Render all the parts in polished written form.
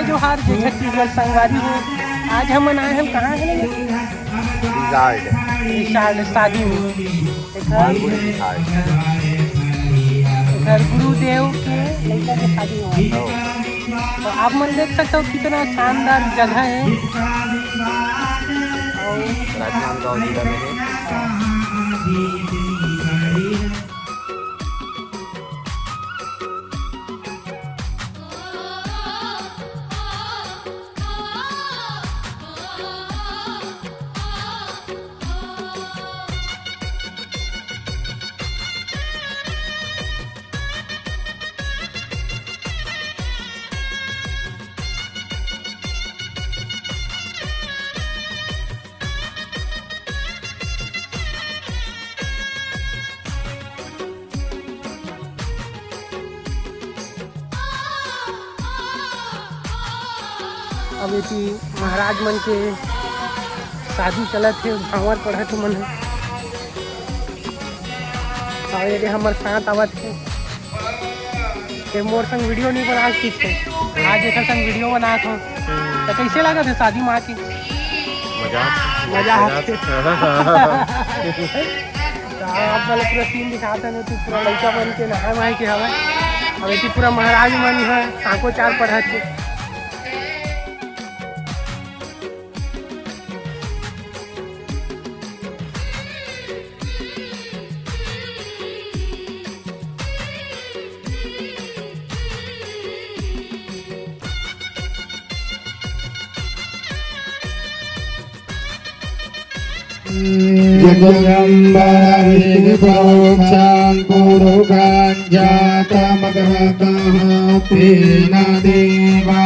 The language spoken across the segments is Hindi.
जय जोहार जय छत्तीसगढ़ संगवारी हो। आज हम आए हैं कहाँ है रिसार्ड शादी में घर गुरुदेव के लड़का के शादी हुआ। तो आप मन देख सकते हो कितना शानदार जगह है। राजनांदगांव जिला में अब ये महाराज मन के शादी चलत है, भावर पढ़त मन है और ये हमारे साथ आवत है। ये मोर संग वीडियो नहीं बना थे, आज एक संग वीडियो बना था। तो कैसे लगा था शादी में आके? मजा आते आप वाले पूरा सीन दिखाते हैं। तो पूरा लड़का बन के नहाए वहाए के हवा और ये पूरा महाराज मन है साँको चार पढ़त है। जगम्बरविष्णुप्रोक्षान् पुरुषान् जातमगमतः तेन देवा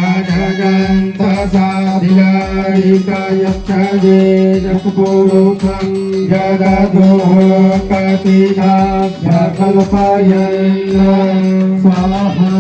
अजगन्तसाधिकारिकयक्षजे जगपुरुषं जगदोः कतिनाभ्य कल्पयन् स्वाहा।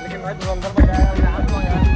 लेकिन भाई अंदर में जाएगा